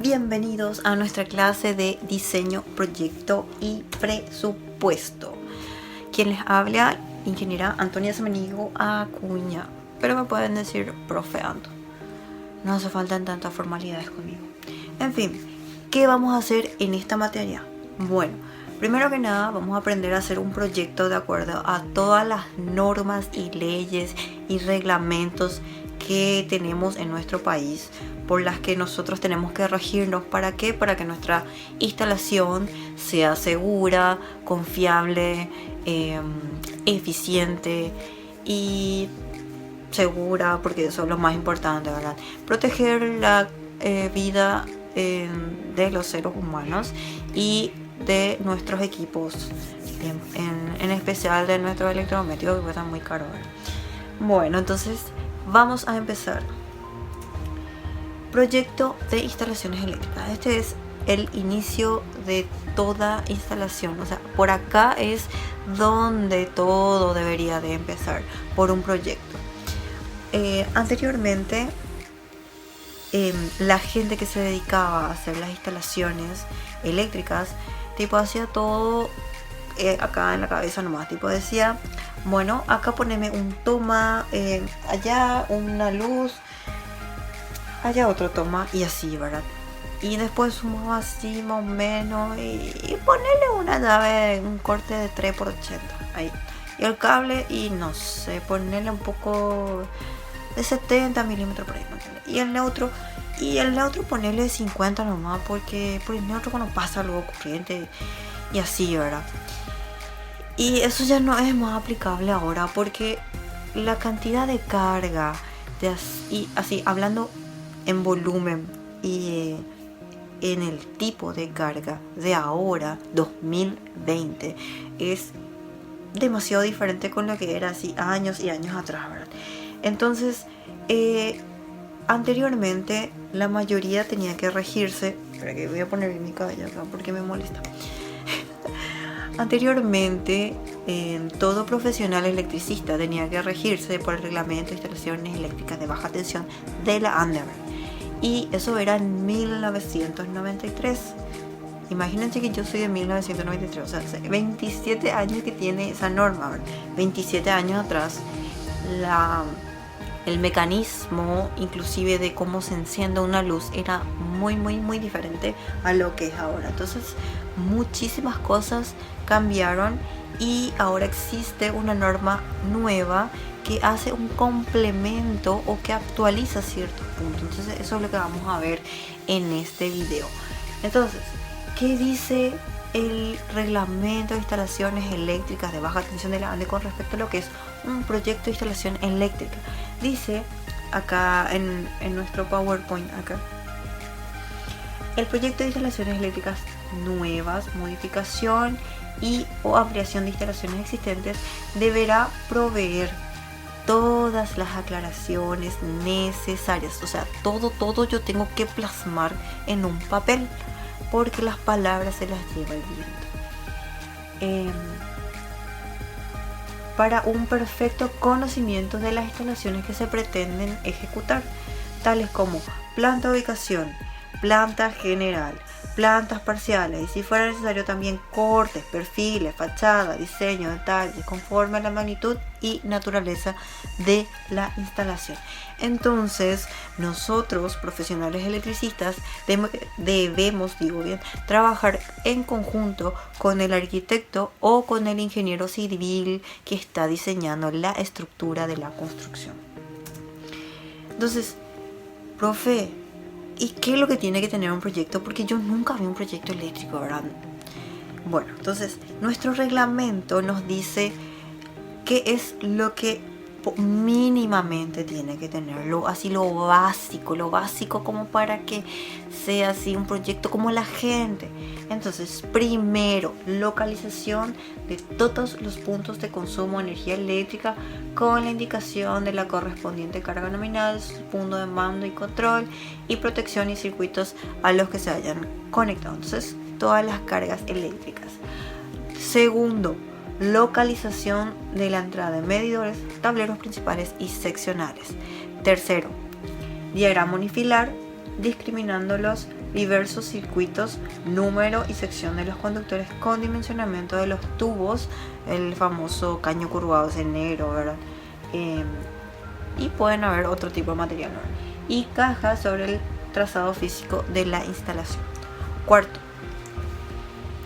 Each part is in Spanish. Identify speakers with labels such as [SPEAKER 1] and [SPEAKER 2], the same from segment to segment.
[SPEAKER 1] bienvenidos a nuestra clase de diseño, proyecto y presupuesto. Quien les habla, ingeniera Antonia Samaniego Acuña, pero me pueden decir profe Anto. No hace falta tantas formalidades conmigo. En fin, ¿qué vamos a hacer en esta materia? Bueno, primero que nada vamos a aprender a hacer un proyecto de acuerdo a todas las normas y leyes y reglamentos que tenemos en nuestro país, por las que nosotros tenemos que regirnos. ¿Para qué? Para que nuestra instalación sea segura, confiable, eficiente y segura, porque eso es lo más importante, ¿verdad? Proteger la vida de los seres humanos y de nuestros equipos, en especial de nuestros electrodomésticos, que cuestan muy caro, ¿verdad? Bueno, entonces vamos a empezar. Proyecto de instalaciones eléctricas. Este es el inicio de toda instalación. O sea, por acá es donde todo debería de empezar, por un proyecto. Anteriormente, la gente que se dedicaba a hacer las instalaciones eléctricas, tipo hacía todo acá en la cabeza nomás. Tipo decía, bueno, acá poneme un toma, allá una luz, allá otro toma, y así, ¿verdad? Y después sumaba así más o menos y ponerle una llave, un corte de 3x80 ahí, y el cable, y no sé, ponerle un poco de 70 milímetros por ahí, y el neutro ponerle 50 nomás, porque por el neutro cuando pasa luego corriente y así, ¿verdad? Y eso ya no es más aplicable ahora, porque la cantidad de carga y así hablando en volumen y en el tipo de carga de ahora, 2020, es demasiado diferente con lo que era así años y años atrás, ¿verdad? Entonces, anteriormente la mayoría tenía que regirse. Espera que voy a poner mi cabello acá porque me molesta. Anteriormente, todo profesional electricista tenía que regirse por el reglamento de instalaciones eléctricas de baja tensión de la ANDE, y eso era en 1993. Imagínense que yo soy de 1993, o sea, hace 27 años que tiene esa norma, ¿verdad? 27 años atrás, el mecanismo inclusive de cómo se enciende una luz era muy diferente a lo que es ahora. Entonces muchísimas cosas cambiaron y ahora existe una norma nueva que hace un complemento o que actualiza ciertos puntos. Entonces eso es lo que vamos a ver en este video. Entonces, ¿qué dice el reglamento de instalaciones eléctricas de baja tensión de la ANDE con respecto a lo que es un proyecto de instalación eléctrica? Dice acá en nuestro PowerPoint acá: el proyecto de instalaciones eléctricas nuevas, modificación y o ampliación de instalaciones existentes deberá proveer todas las aclaraciones necesarias. O sea, todo yo tengo que plasmar en un papel, porque las palabras se las lleva el viento. Para un perfecto conocimiento de las instalaciones que se pretenden ejecutar, tales como planta ubicación, planta general, plantas parciales, y si fuera necesario también cortes, perfiles, fachada, diseño, detalles, conforme a la magnitud y naturaleza de la instalación. Entonces, nosotros, profesionales electricistas, debemos trabajar en conjunto con el arquitecto o con el ingeniero civil que está diseñando la estructura de la construcción. Entonces, profe, ¿y qué es lo que tiene que tener un proyecto? Porque yo nunca vi un proyecto eléctrico, ¿verdad? Bueno, entonces nuestro reglamento nos dice qué es lo que mínimamente tiene que tenerlo, así lo básico como para que sea así un proyecto como la gente. Entonces, primero, localización de todos los puntos de consumo de energía eléctrica con la indicación de la correspondiente carga nominal, su punto de mando y control, y protección y circuitos a los que se hayan conectado. Entonces, todas las cargas eléctricas. Segundo, localización de la entrada de medidores, tableros principales y seccionales. Tercero, diagrama unifilar discriminándolos diversos circuitos, número y sección de los conductores con dimensionamiento de los tubos, el famoso caño curvado ese negro, ¿verdad? Y pueden haber otro tipo de material, ¿verdad? Y caja sobre el trazado físico de la instalación. Cuarto,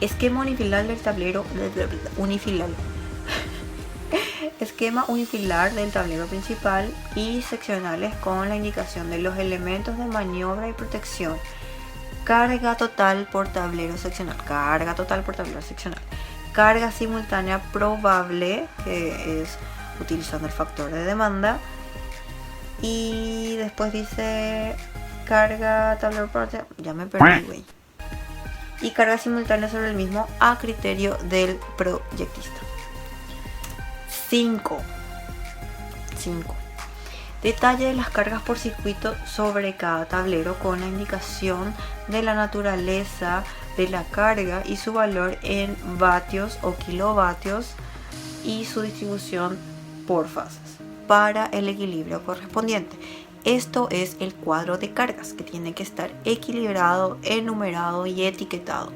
[SPEAKER 1] esquema unifilar del tablero esquema unifilar del tablero principal y seccionales con la indicación de los elementos de maniobra y protección. Carga total por tablero seccional. Carga simultánea probable, que es utilizando el factor de demanda. Y después dice carga tablero por... Ya me perdí, güey. Y carga simultánea sobre el mismo a criterio del proyectista. 5. Detalle de las cargas por circuito sobre cada tablero con la indicación de la naturaleza de la carga y su valor en vatios o kilovatios y su distribución por fases para el equilibrio correspondiente. Esto es el cuadro de cargas que tiene que estar equilibrado, enumerado y etiquetado.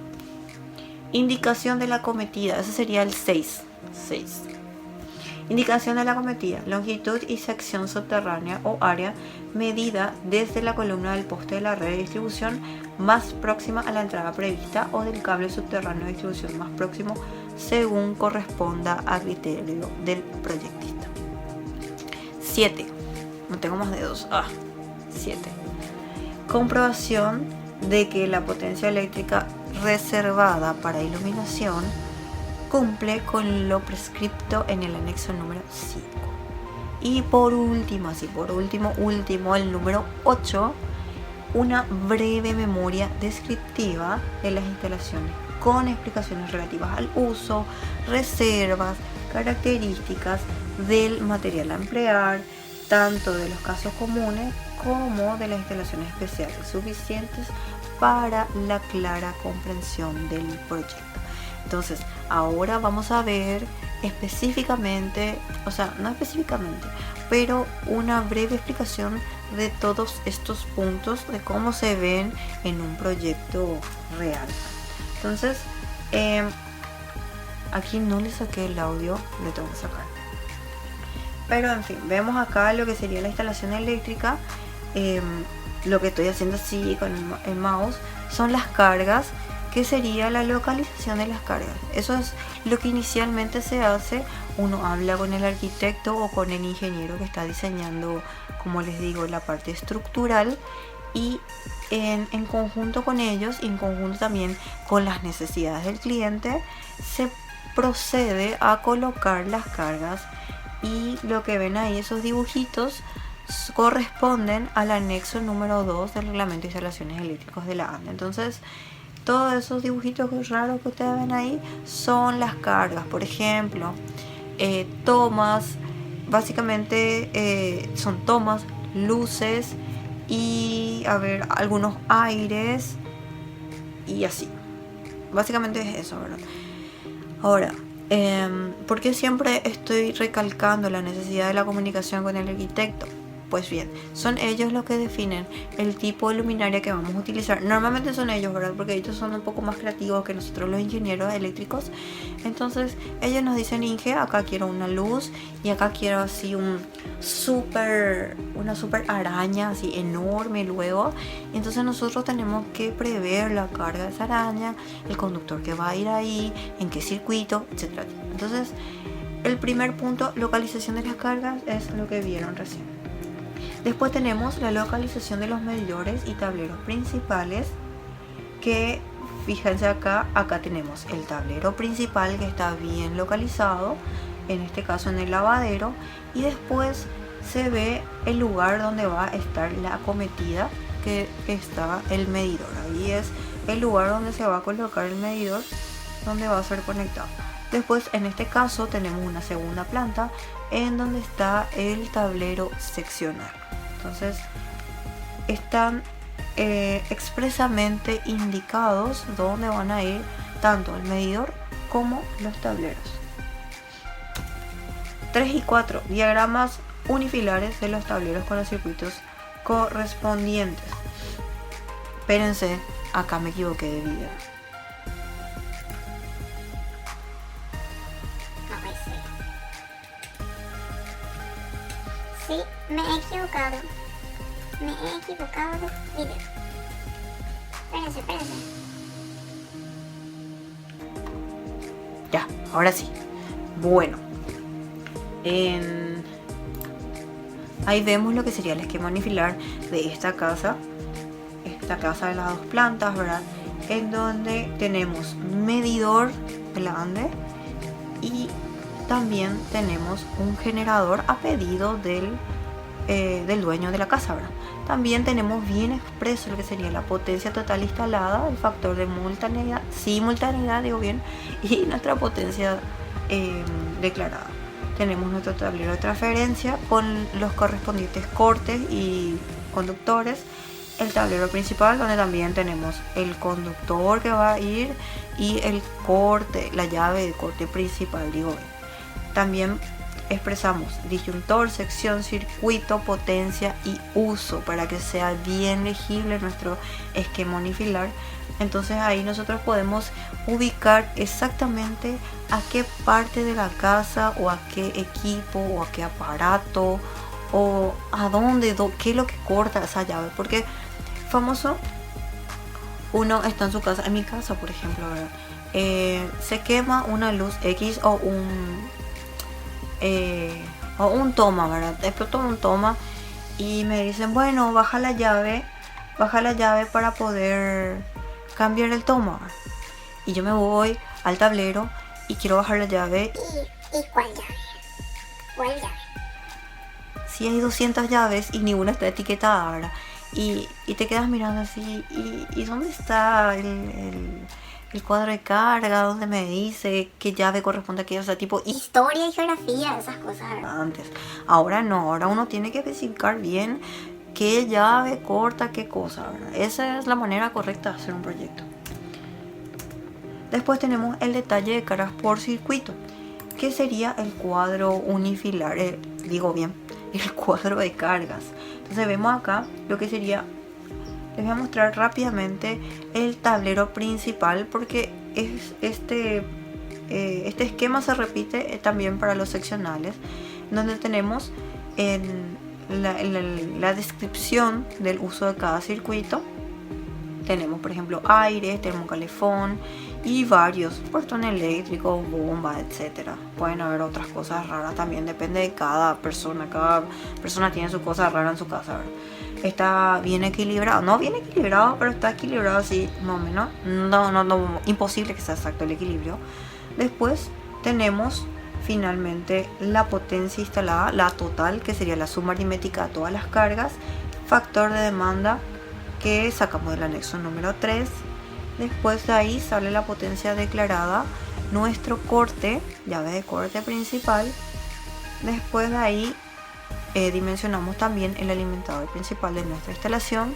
[SPEAKER 1] Indicación de la acometida, ese sería el 6. Indicación de la acometida, longitud y sección subterránea o área medida desde la columna del poste de la red de distribución más próxima a la entrada prevista o del cable subterráneo de distribución más próximo según corresponda a criterio del proyectista. 7. No tengo más dedos. 7. Comprobación de que la potencia eléctrica reservada para iluminación cumple con lo prescripto en el anexo número 5. Y por último, el número 8, una breve memoria descriptiva de las instalaciones con explicaciones relativas al uso, reservas, características del material a emplear, tanto de los casos comunes como de las instalaciones especiales, suficientes para la clara comprensión del proyecto. Entonces, ahora vamos a ver específicamente, no específicamente, pero una breve explicación de todos estos puntos, de cómo se ven en un proyecto real. Entonces, aquí no le saqué el audio, le tengo que sacar. Pero en fin, vemos acá lo que sería la instalación eléctrica. Lo que estoy haciendo así con el mouse son las cargas, que sería la localización de las cargas. Eso es lo que inicialmente se hace. Uno habla con el arquitecto o con el ingeniero que está diseñando, como les digo, la parte estructural, y en conjunto con ellos, y en conjunto también con las necesidades del cliente, se procede a colocar las cargas. Y lo que ven ahí, esos dibujitos, corresponden al anexo número 2 del reglamento de instalaciones eléctricas de la ANDE. Entonces, todos esos dibujitos raros que ustedes ven ahí son las cargas. Por ejemplo, tomas, básicamente son tomas, luces y algunos aires y así. Básicamente es eso, ¿verdad? Ahora, ¿por qué siempre estoy recalcando la necesidad de la comunicación con el arquitecto? Pues bien, son ellos los que definen el tipo de luminaria que vamos a utilizar. Normalmente son ellos, ¿verdad? Porque ellos son un poco más creativos que nosotros los ingenieros eléctricos. Entonces ellos nos dicen: Inge, acá quiero una luz, y acá quiero así una super araña así enorme luego. Entonces nosotros tenemos que prever la carga de esa araña, el conductor que va a ir ahí, en qué circuito, etc. Entonces el primer punto, localización de las cargas, es lo que vieron recién. Después tenemos la localización de los medidores y tableros principales, que fíjense acá tenemos el tablero principal que está bien localizado, en este caso en el lavadero, y después se ve el lugar donde va a estar la acometida, que está el medidor. Ahí es el lugar donde se va a colocar el medidor, donde va a ser conectado. Después, en este caso, tenemos una segunda planta en donde está el tablero seccional. Entonces, están expresamente indicados dónde van a ir tanto el medidor como los tableros. 3 y 4. Diagramas unifilares de los tableros con los circuitos correspondientes. Espérense, acá me equivoqué de video.
[SPEAKER 2] No puede ser. Sí, me he equivocado. Me he equivocado de video. Espérense.
[SPEAKER 1] Ya, ahora sí. Bueno. Ahí vemos lo que sería el esquema unifilar de esta casa de las 2 plantas, ¿verdad? En donde tenemos medidor grande y también tenemos un generador a pedido del dueño de la casa, ¿verdad? También tenemos bien expreso lo que sería la potencia total instalada, el factor de simultaneidad, y nuestra potencia declarada. Tenemos nuestro tablero de transferencia con los correspondientes cortes y conductores, el tablero principal donde también tenemos el conductor que va a ir y el corte, la llave de corte principal, También expresamos disyuntor, sección, circuito, potencia y uso para que sea bien legible nuestro esquema unifilar. Entonces ahí nosotros podemos ubicar exactamente a qué parte de la casa o a qué equipo o a qué aparato o a dónde, qué es lo que corta esa llave. Porque famoso, uno está en su casa, en mi casa por ejemplo, ¿verdad? Se quema una luz X o un toma, ¿verdad? Explotó un toma y me dicen, bueno, baja la llave para poder cambiar el toma. Y yo me voy al tablero y quiero bajar la llave.
[SPEAKER 2] ¿Y cuál llave? ¿Cuál llave?
[SPEAKER 1] Si hay 200 llaves y ninguna está etiquetada, ¿verdad? Y te quedas mirando así, ¿y dónde está el cuadro de carga donde me dice qué llave corresponde a qué? O sea, tipo
[SPEAKER 2] historia y geografía, esas cosas, ¿verdad?
[SPEAKER 1] Antes. Ahora no, ahora uno tiene que especificar bien qué llave corta qué cosa, ¿verdad? Esa es la manera correcta de hacer un proyecto. Después tenemos el detalle de cargas por circuito, que sería el cuadro unifilar, el cuadro de cargas. Entonces vemos acá lo que sería. Les voy a mostrar rápidamente el tablero principal porque este esquema se repite también para los seccionales, donde tenemos en la descripción del uso de cada circuito. Tenemos por ejemplo aire, termocalefón y varios, portón eléctrico, bomba, etcétera. Pueden haber otras cosas raras también, depende de cada persona tiene su cosa rara en su casa, ¿verdad? Está bien equilibrado, no bien equilibrado, pero está equilibrado así más o menos. No, imposible que sea exacto el equilibrio. Después tenemos finalmente la potencia instalada, la total, que sería la suma aritmética de todas las cargas, factor de demanda que sacamos del anexo número 3. Después de ahí sale la potencia declarada, nuestro corte, llave de corte principal. Después de ahí dimensionamos también el alimentador principal de nuestra instalación.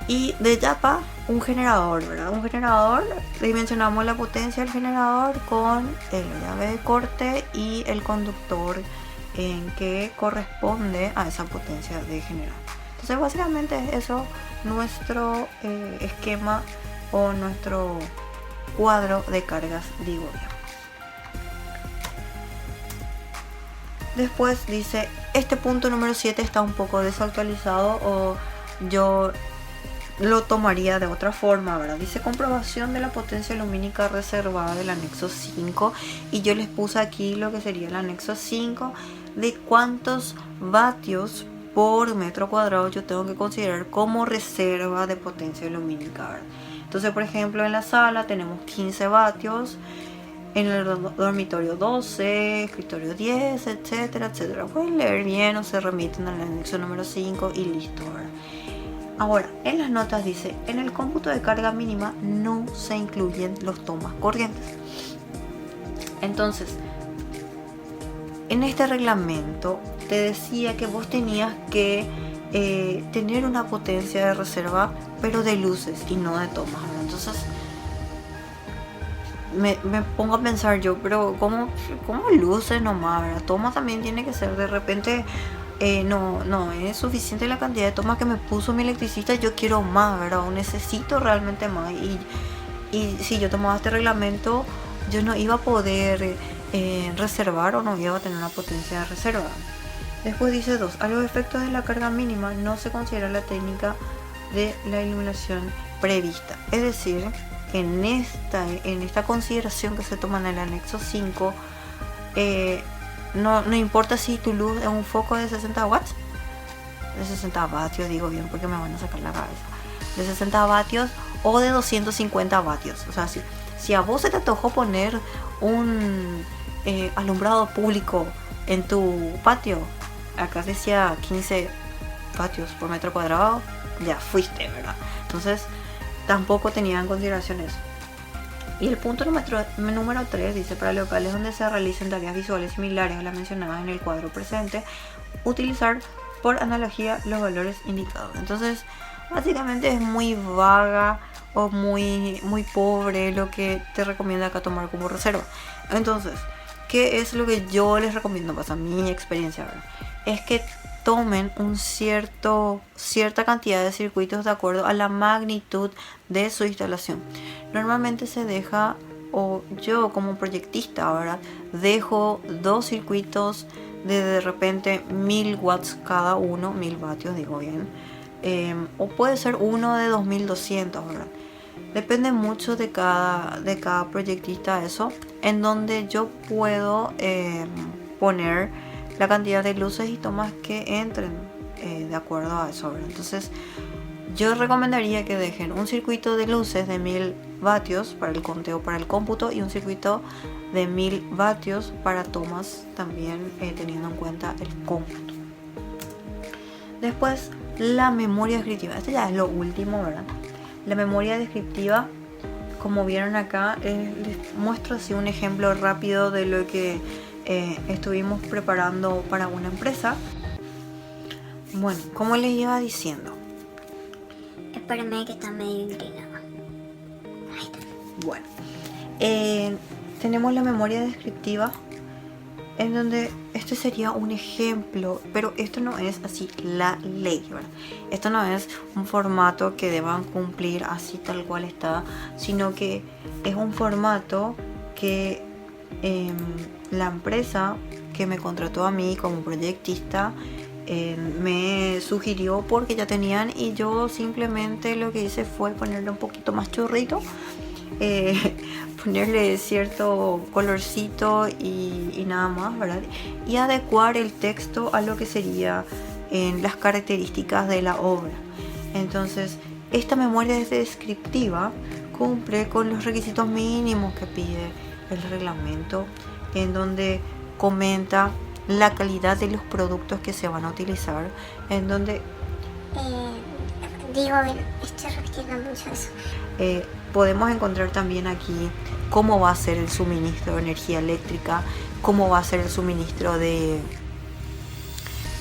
[SPEAKER 1] Y de yapa, un generador, ¿verdad? Un generador, dimensionamos la potencia del generador con la llave de corte y el conductor en que corresponde a esa potencia de generador. Entonces básicamente eso, nuestro esquema o nuestro cuadro de cargas, Después dice, este punto número 7 está un poco desactualizado o yo lo tomaría de otra forma, ¿verdad? Dice comprobación de la potencia lumínica reservada del anexo 5 y yo les puse aquí lo que sería el anexo 5 de cuántos vatios por metro cuadrado yo tengo que considerar como reserva de potencia lumínica, ¿verdad? Entonces, por ejemplo, en la sala tenemos 15 vatios, en el dormitorio 12, escritorio 10, etcétera. Pueden leer bien o se remiten al anexo número 5 y listo, ¿verdad? Ahora, en las notas dice, en el cómputo de carga mínima no se incluyen los tomas corrientes. Entonces, en este reglamento te decía que vos tenías que tener una potencia de reserva, pero de luces y no de tomas, ¿verdad? Entonces, me pongo a pensar yo, pero ¿cómo luces nomás, ¿verdad? Toma también tiene que ser de repente no es suficiente la cantidad de tomas que me puso mi electricista, yo quiero más, ¿verdad? O necesito realmente más. Y si yo tomaba este reglamento, yo no iba a poder reservar o no iba a tener una potencia de reserva. Después dice 2. A los efectos de la carga mínima no se considera la técnica de la iluminación prevista. Es decir, en esta consideración que se toma en el anexo 5, no importa si tu luz es un foco de 60 watts, de 60 vatios, digo bien porque me van a sacar la cabeza, de 60 vatios o de 250 vatios. O sea, si a vos se te antojó poner un alumbrado público en tu patio, acá decía 15 vatios por metro cuadrado, ya fuiste, ¿verdad? Entonces tampoco tenía en consideración eso. Y el punto número 3 dice: para locales donde se realicen tareas visuales similares a las mencionadas en el cuadro presente, utilizar por analogía los valores indicados. Entonces básicamente es muy vaga o muy pobre lo que te recomienda acá tomar como reserva. Entonces, ¿qué es lo que yo les recomiendo? Pasa mi experiencia, ¿verdad? Es que tomen cierta cantidad de circuitos de acuerdo a la magnitud de su instalación. Normalmente se deja, o yo como proyectista ahora dejo 2 circuitos de repente 1000 watts cada uno, 1000 vatios digo bien, o puede ser uno de 2200, ¿verdad? Depende mucho de cada proyectista eso, en donde yo puedo poner la cantidad de luces y tomas que entren de acuerdo a eso, ¿verdad? Entonces yo recomendaría que dejen un circuito de luces de 1000 vatios para el conteo, para el cómputo, y un circuito de 1000 vatios para tomas también, teniendo en cuenta el cómputo. Después, la memoria descriptiva. Esto ya es lo último, ¿verdad? La memoria descriptiva, como vieron acá, les muestro así un ejemplo rápido de lo que estuvimos preparando para una empresa. Bueno, como les iba diciendo,
[SPEAKER 2] Espérame que está medio inclinado. Ahí está.
[SPEAKER 1] Bueno, tenemos la memoria descriptiva, en donde este sería un ejemplo, pero esto no es así la ley, ¿verdad? Esto no es un formato que deban cumplir así tal cual está, sino que es un formato que la empresa que me contrató a mí como proyectista me sugirió porque ya tenían, y yo simplemente lo que hice fue ponerle un poquito más chorrito, ponerle cierto colorcito y nada más, ¿verdad? Y adecuar el texto a lo que sería las características de la obra. Entonces, esta memoria descriptiva cumple con los requisitos mínimos que pide el reglamento, en donde comenta la calidad de los productos que se van a utilizar, en donde
[SPEAKER 2] estoy repitiendo mucho eso.
[SPEAKER 1] podemos encontrar también aquí cómo va a ser el suministro de energía eléctrica, cómo va a ser el suministro de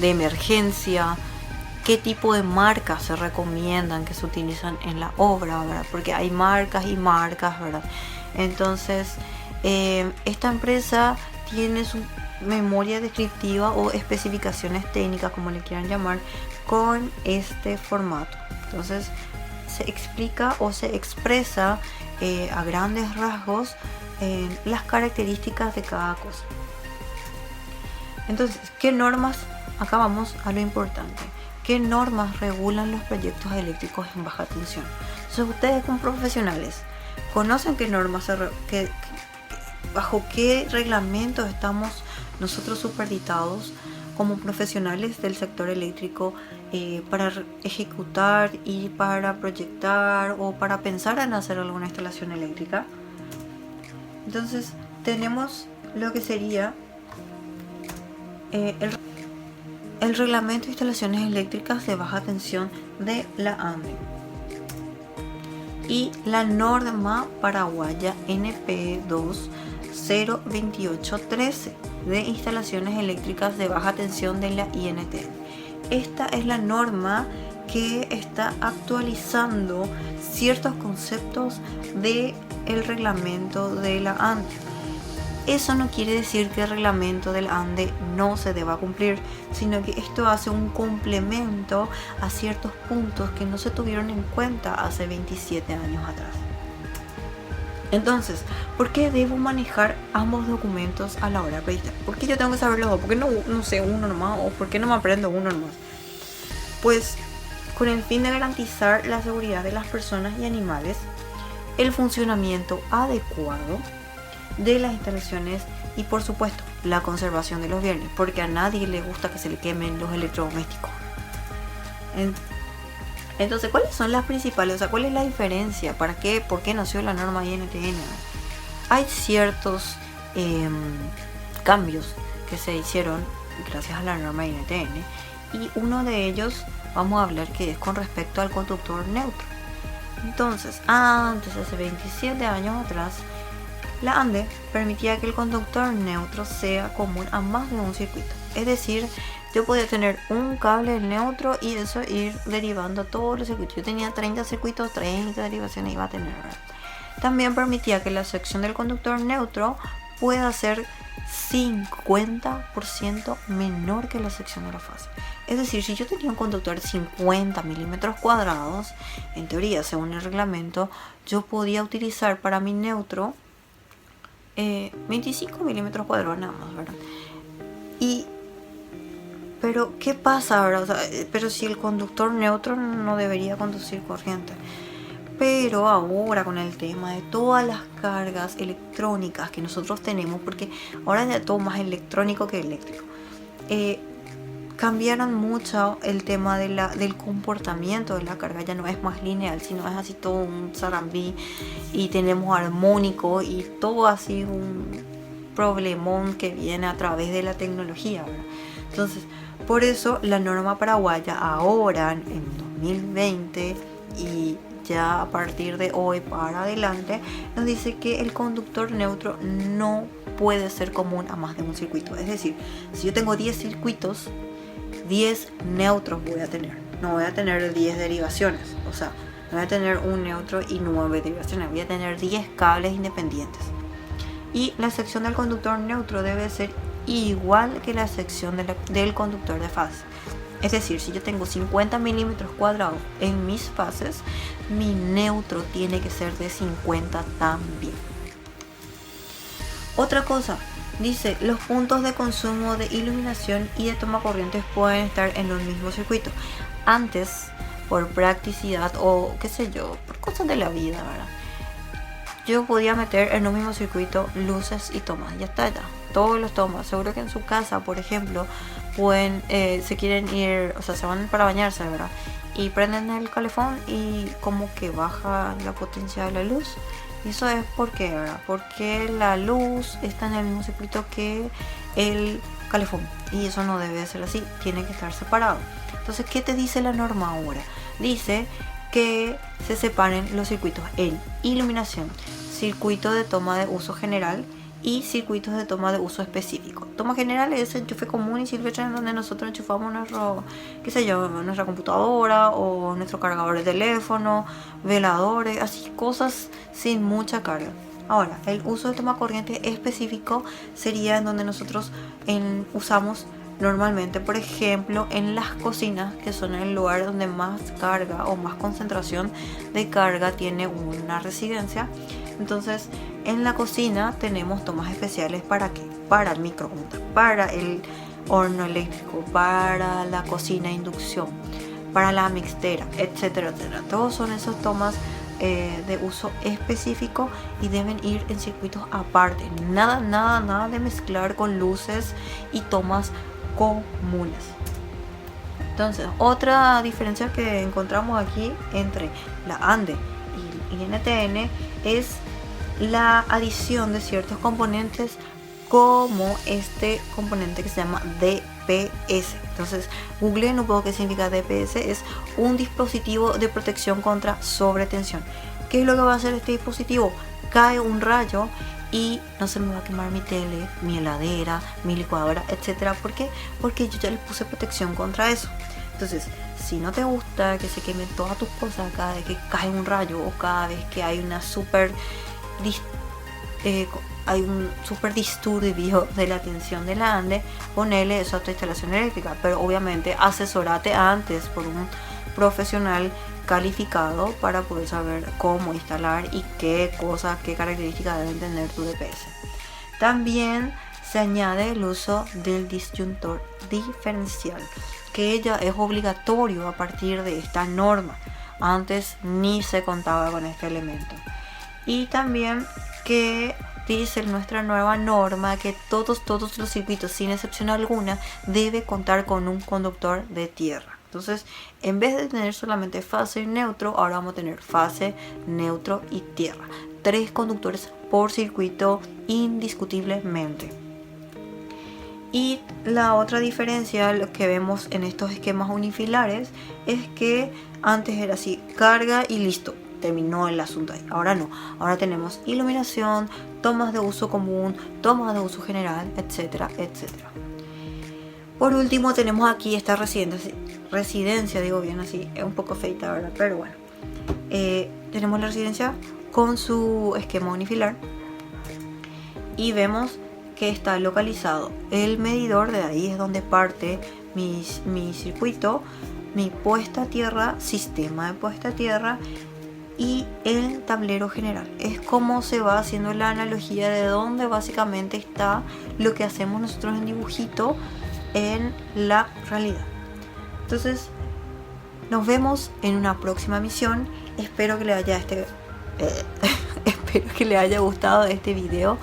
[SPEAKER 1] emergencia, qué tipo de marcas se recomiendan que se utilizan en la obra, ¿verdad? Porque hay marcas y marcas, ¿verdad? Entonces, esta empresa tiene su memoria descriptiva o especificaciones técnicas, como le quieran llamar, con este formato. Entonces se explica o se expresa a grandes rasgos las características de cada cosa. Entonces, ¿qué normas? Acá vamos a lo importante. ¿Qué normas regulan los proyectos eléctricos en baja tensión? Entonces, ustedes como profesionales conocen qué normas, bajo qué reglamentos estamos nosotros supeditados como profesionales del sector eléctrico para ejecutar y para proyectar o para pensar en hacer alguna instalación eléctrica. Entonces tenemos lo que sería el reglamento de instalaciones eléctricas de baja tensión de la ANDE y la norma paraguaya NP2 02813 de instalaciones eléctricas de baja tensión de la INT. Esta es la norma que está actualizando ciertos conceptos del reglamento de la ANDE. Eso no quiere decir que el reglamento del ANDE no se deba cumplir, sino que esto hace un complemento a ciertos puntos que no se tuvieron en cuenta hace 27 años atrás. Entonces, ¿por qué debo manejar ambos documentos a la hora de registrar? ¿Por qué yo tengo que saber los dos? ¿Por qué no sé uno nomás? ¿O por qué no me aprendo uno nomás? Pues con el fin de garantizar la seguridad de las personas y animales, el funcionamiento adecuado de las instalaciones y por supuesto la conservación de los bienes, porque a nadie le gusta que se le quemen los electrodomésticos. Entonces, ¿cuáles son las principales? O sea, ¿cuál es la diferencia? ¿Por qué nació la norma INTN? Hay ciertos cambios que se hicieron gracias a la norma INTN y uno de ellos vamos a hablar que es con respecto al conductor neutro. Entonces, antes, hace 27 años atrás, la ANDE permitía que el conductor neutro sea común a más de un circuito. Es decir, yo podía tener un cable neutro y eso ir derivando a todos los circuitos. Yo tenía 30 circuitos, 30 derivaciones iba a tener, ¿verdad? También permitía que la sección del conductor neutro pueda ser 50% menor que la sección de la fase. Es decir, si yo tenía un conductor de 50 milímetros cuadrados, en teoría, según el reglamento, yo podía utilizar para mi neutro 25 milímetros cuadrados nada más, ¿verdad? Pero, ¿qué pasa ahora? O sea, pero si el conductor neutro no debería conducir corriente. Pero ahora con el tema de todas las cargas electrónicas que nosotros tenemos, porque ahora ya todo más electrónico que eléctrico, cambiaron mucho el tema del comportamiento de la carga. Ya no es más lineal, sino es así todo un zarambí y tenemos armónico y todo así un problemón que viene a través de la tecnología, ¿verdad? Entonces, por eso la norma paraguaya ahora en 2020 y ya a partir de hoy para adelante nos dice que el conductor neutro no puede ser común a más de un circuito. Es decir, si yo tengo 10 circuitos, 10 neutros voy a tener. No voy a tener 10 derivaciones. O sea, no voy a tener un neutro y 9 derivaciones. Voy a tener 10 cables independientes. Y la sección del conductor neutro debe ser igual que la sección del conductor de fase. Es decir, si yo tengo 50 milímetros cuadrados en mis fases, mi neutro tiene que ser de 50 también. Otra cosa, dice, los puntos de consumo de iluminación y de toma corrientes pueden estar en los mismos circuitos. Antes, por practicidad o qué sé yo, por cosas de la vida, ¿verdad? Yo podía meter en un mismo circuito luces y tomas, ya está, ya. Todos los tomas. Seguro que en su casa, por ejemplo, pueden, se quieren ir, o sea, se van para bañarse, ¿verdad? Y prenden el calefón y como que baja la potencia de la luz. Y eso es porque, ¿verdad? Porque la luz está en el mismo circuito que el calefón. Y eso no debe ser así, tiene que estar separado. Entonces, ¿qué te dice la norma ahora? Dice que se separen los circuitos en iluminación, circuito de toma de uso general y circuitos de toma de uso específico. Toma general es enchufe común y silvestre, en donde nosotros enchufamos nuestro, qué sé yo, nuestra computadora o nuestro cargador de teléfono, veladores, así cosas sin mucha carga. Ahora, el uso de toma corriente específico sería en donde nosotros usamos normalmente, por ejemplo, en las cocinas, que son el lugar donde más carga o más concentración de carga tiene una residencia. Entonces, en la cocina tenemos tomas especiales ¿para qué? Para el microondas, para el horno eléctrico, para la cocina inducción, para la mixtera, etcétera, etcétera. Todos son esas tomas de uso específico y deben ir en circuitos aparte. Nada de mezclar con luces y tomas comunes. Entonces, otra diferencia que encontramos aquí entre la ANDE y INTN es la adición de ciertos componentes, como este componente que se llama DPS. Entonces, googleen un poco qué significa DPS. Es un dispositivo de protección contra sobretensión. ¿Qué es lo que va a hacer este dispositivo? Cae un rayo y no se me va a quemar mi tele, mi heladera, mi licuadora, etcétera. ¿Por qué? Porque yo ya le puse protección contra eso. Entonces, si no te gusta que se quemen todas tus cosas cada vez que cae un rayo o cada vez que hay una super hay un súper disturbio de la tensión de la ande, ponele eso a tu instalación eléctrica, pero obviamente asesorate antes por un profesional calificado para poder saber cómo instalar y qué cosas, qué características debe tener tu DPS. También se añade el uso del disyuntor diferencial, que ya es obligatorio a partir de esta norma. Antes ni se contaba con este elemento. Y también que dice nuestra nueva norma que todos los circuitos, sin excepción alguna, debe contar con un conductor de tierra. Entonces, en vez de tener solamente fase y neutro, ahora vamos a tener fase, neutro y tierra. 3 conductores por circuito indiscutiblemente. Y la otra diferencia, lo que vemos en estos esquemas unifilares, es que antes era así, carga y listo, terminó el asunto ahí. Ahora no, ahora tenemos iluminación, tomas de uso común, tomas de uso general, etcétera, etcétera. Por último tenemos aquí esta residencia, digo bien así, es un poco feita, ¿verdad? Pero bueno, tenemos la residencia con su esquema unifilar y vemos que está localizado el medidor, de ahí es donde parte mi circuito, mi puesta a tierra, sistema de puesta a tierra y el tablero general. Es como se va haciendo la analogía de donde básicamente está lo que hacemos nosotros en dibujito en la realidad. Entonces nos vemos en una próxima misión. Espero que le haya gustado este video.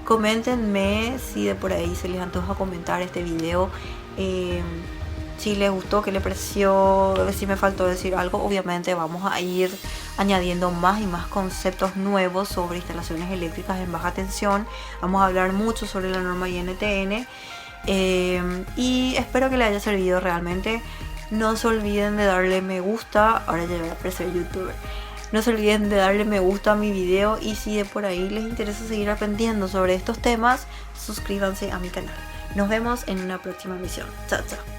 [SPEAKER 1] Coméntenme si de por ahí se les antoja comentar este video, si les gustó, qué les pareció, si me faltó decir algo. Obviamente vamos a ir añadiendo más y más conceptos nuevos sobre instalaciones eléctricas en baja tensión. Vamos a hablar mucho sobre la norma INTN y espero que les haya servido realmente. No se olviden de darle me gusta, ahora ya voy a aparecer youtuber. No se olviden de darle me gusta a mi video y si de por ahí les interesa seguir aprendiendo sobre estos temas, suscríbanse a mi canal. Nos vemos en una próxima misión. Chao, chao.